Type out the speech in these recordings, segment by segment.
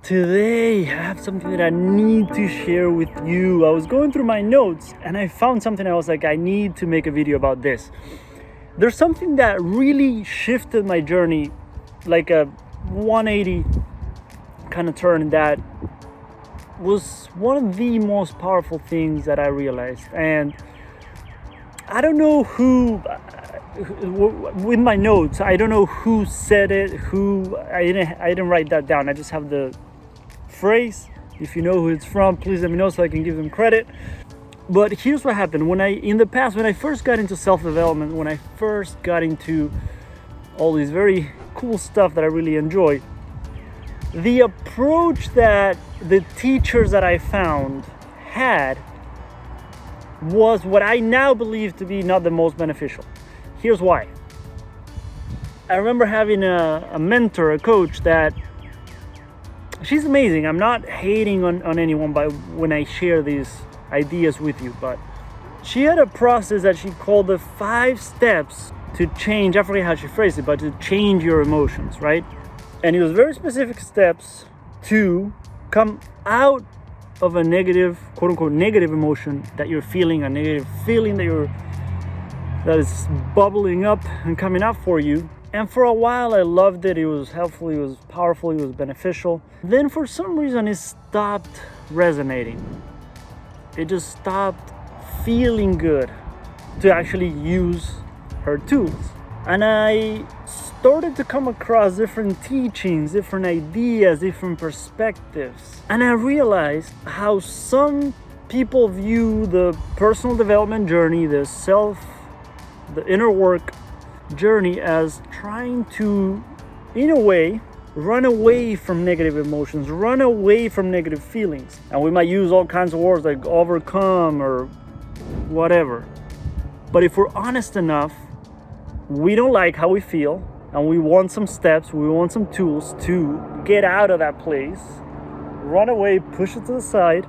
Today, I have something that I need to share with you. I was going through my notes and I found something. I was like, I need to make a video about this. There's something that really shifted my journey, like a 180 kind of turn, that was one of the most powerful things that I realized. And I don't know who, with my notes, I don't know who said it, I didn't write that down. I just have the phrase. If you know who it's from, please let me know so I can give them credit. But here's what happened. When I first got into self-development, when I first got into all these very cool stuff that I really enjoy, the approach that the teachers that I found had was what I now believe to be not the most beneficial. Here's why. I remember having a mentor, a coach that she's amazing. I'm not hating on anyone when I share these ideas with you, but she had a process that she called the 5 steps to change. I forget how she phrased it, but to change your emotions, right? And it was very specific steps to come out of a negative, quote unquote, negative emotion that you're feeling, a negative feeling that is bubbling up and coming up for you. And for a while I loved it. It was helpful, it was powerful, it was beneficial. Then for some reason it stopped resonating. It just stopped feeling good to actually use her tools. And I started to come across different teachings, different ideas, different perspectives. And I realized how some people view the personal development journey, the inner work journey, as trying to, in a way, run away from negative emotions, run away from negative feelings. And we might use all kinds of words like overcome or whatever. But if we're honest enough, we don't like how we feel, and we want some steps, we want some tools to get out of that place, run away, push it to the side,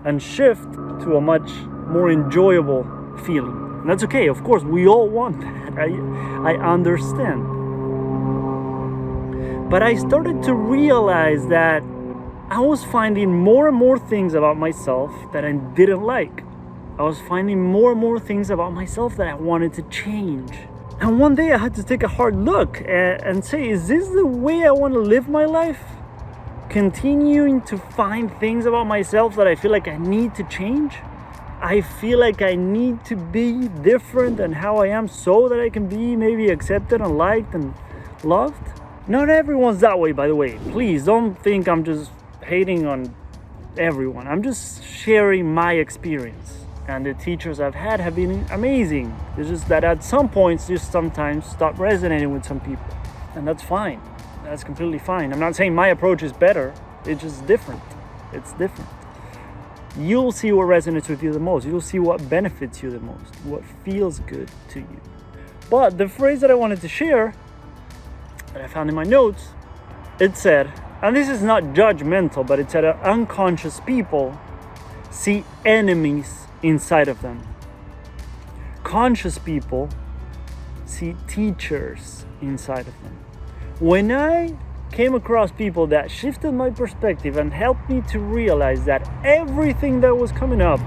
and shift to a much more enjoyable feeling. And that's okay, of course, we all want that. I understand. But I started to realize that I was finding more and more things about myself that I didn't like. I was finding more and more things about myself that I wanted to change. And one day I had to take a hard look and say, is this the way I want to live my life? Continuing to find things about myself that I feel like I need to change? I feel like I need to be different than how I am so that I can be maybe accepted and liked and loved. Not everyone's that way, by the way. Please don't think I'm just hating on everyone. I'm just sharing my experience. And the teachers I've had have been amazing. It's just that at some points, just sometimes stop resonating with some people. And that's fine. That's completely fine. I'm not saying my approach is better. It's just different. It's different. You'll see what resonates with you the most. You'll see what benefits you the most, what feels good to you. But the phrase that I wanted to share, that I found in my notes, it said, and this is not judgmental, but it said unconscious people see enemies inside of them. Conscious people see teachers inside of them. When I came across people that shifted my perspective and helped me to realize that everything that was coming up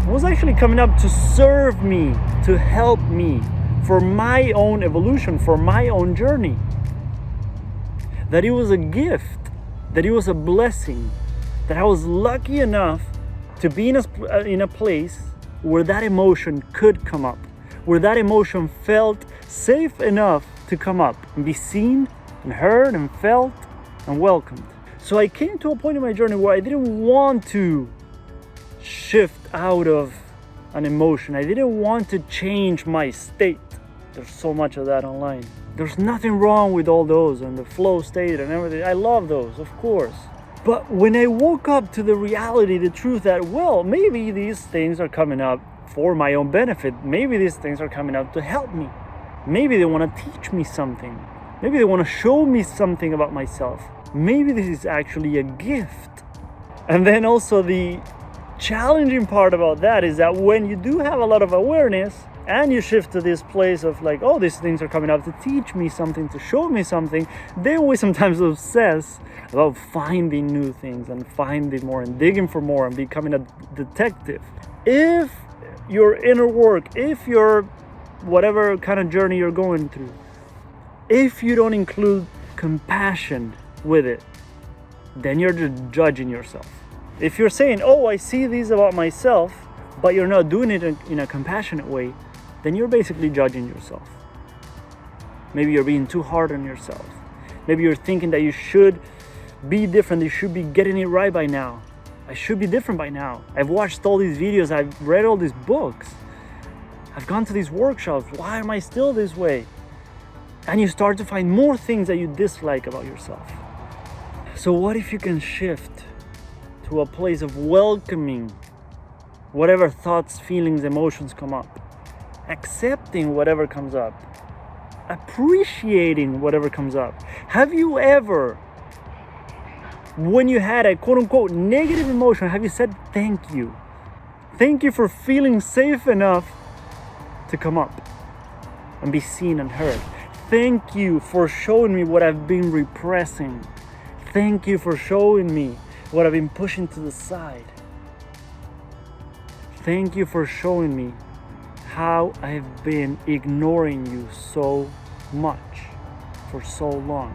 was actually coming up to serve me, to help me for my own evolution, for my own journey. That it was a gift, that it was a blessing, that I was lucky enough to be in a place where that emotion could come up, where that emotion felt safe enough to come up and be seen and heard and felt and welcomed. So I came to a point in my journey where I didn't want to shift out of an emotion. I didn't want to change my state. There's so much of that online. There's nothing wrong with all those and the flow state and everything. I love those, of course. But when I woke up to the reality, the truth that, well, maybe these things are coming up for my own benefit. Maybe these things are coming up to help me. Maybe they want to teach me something. Maybe they want to show me something about myself. Maybe this is actually a gift. And then also the challenging part about that is that when you do have a lot of awareness and you shift to this place of like, oh, these things are coming up to teach me something, to show me something, then we sometimes obsess about finding new things and finding more and digging for more and becoming a detective. If your inner work, if your whatever kind of journey you're going through, if you don't include compassion with it, then you're just judging yourself. If you're saying, oh, I see these about myself, but you're not doing it in a compassionate way, then you're basically judging yourself. Maybe you're being too hard on yourself. Maybe you're thinking that you should be different, you should be getting it right by now. I should be different by now. I've watched all these videos, I've read all these books, I've gone to these workshops, why am I still this way? And you start to find more things that you dislike about yourself. So what if you can shift to a place of welcoming whatever thoughts, feelings, emotions come up, accepting whatever comes up, appreciating whatever comes up? Have you ever, when you had a quote-unquote negative emotion, have you said thank you? Thank you for feeling safe enough to come up and be seen and heard. Thank you for showing me what I've been repressing. Thank you for showing me what I've been pushing to the side. Thank you for showing me how I've been ignoring you so much for so long.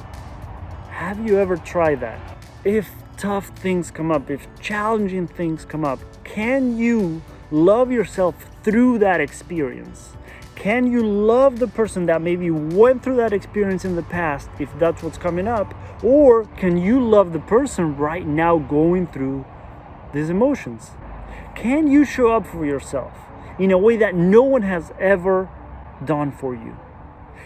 Have you ever tried that? If tough things come up, if challenging things come up, can you love yourself through that experience? Can you love the person that maybe went through that experience in the past, if that's what's coming up? Or can you love the person right now going through these emotions? Can you show up for yourself in a way that no one has ever done for you?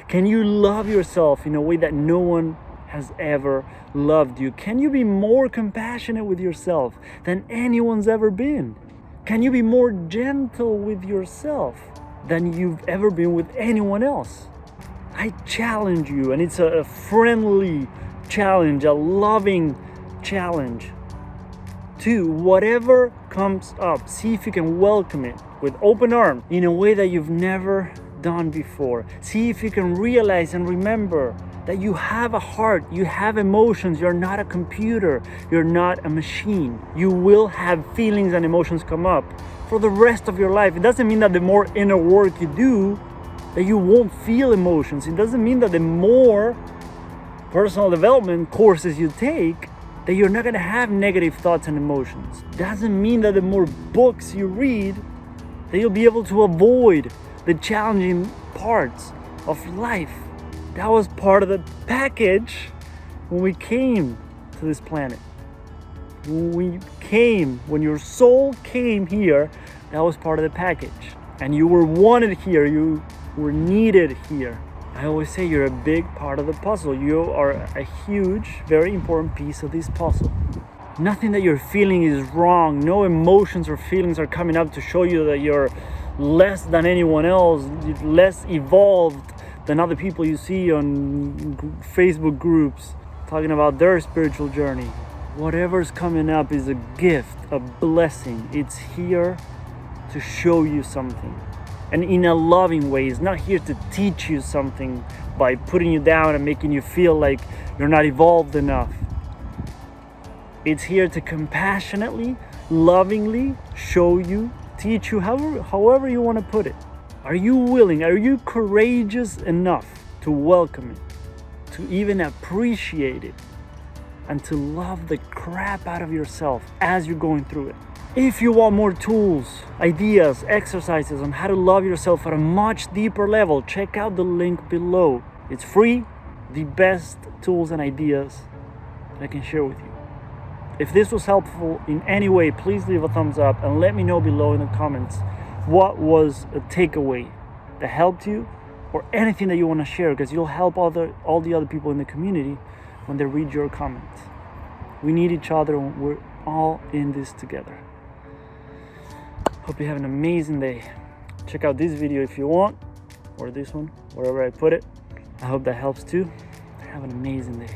Can you love yourself in a way that no one has ever loved you? Can you be more compassionate with yourself than anyone's ever been? Can you be more gentle with yourself than you've ever been with anyone else? I challenge you, and it's a friendly challenge, a loving challenge, to whatever comes up, see if you can welcome it with open arms in a way that you've never done before. See if you can realize and remember that you have a heart, you have emotions, you're not a computer, you're not a machine. You will have feelings and emotions come up for the rest of your life. It doesn't mean that the more inner work you do, that you won't feel emotions. It doesn't mean that the more personal development courses you take, that you're not going to have negative thoughts and emotions. Doesn't mean that the more books you read, that you'll be able to avoid the challenging parts of life. That was part of the package when we came to this planet. When your soul came here, that was part of the package. And you were wanted here, you were needed here. I always say you're a big part of the puzzle. You are a huge, very important piece of this puzzle. Nothing that you're feeling is wrong. No emotions or feelings are coming up to show you that you're less than anyone else, less evolved than other people you see on Facebook groups talking about their spiritual journey. Whatever's coming up is a gift, a blessing. It's here to show you something. And in a loving way. It's not here to teach you something by putting you down and making you feel like you're not evolved enough. It's here to compassionately, lovingly show you, teach you, however you want to put it. Are you willing, are you courageous enough to welcome it, to even appreciate it, and to love the crap out of yourself as you're going through it? If you want more tools, ideas, exercises on how to love yourself at a much deeper level, check out the link below. It's free, the best tools and ideas I can share with you. If this was helpful in any way, please leave a thumbs up and let me know below in the comments what was a takeaway that helped you, or anything that you want to share, because you'll help all the other people in the community when they read your comments. We need each other, and we're all in this together. Hope you have an amazing day. Check out this video if you want, or this one, wherever I put it. I hope that helps too. Have an amazing day.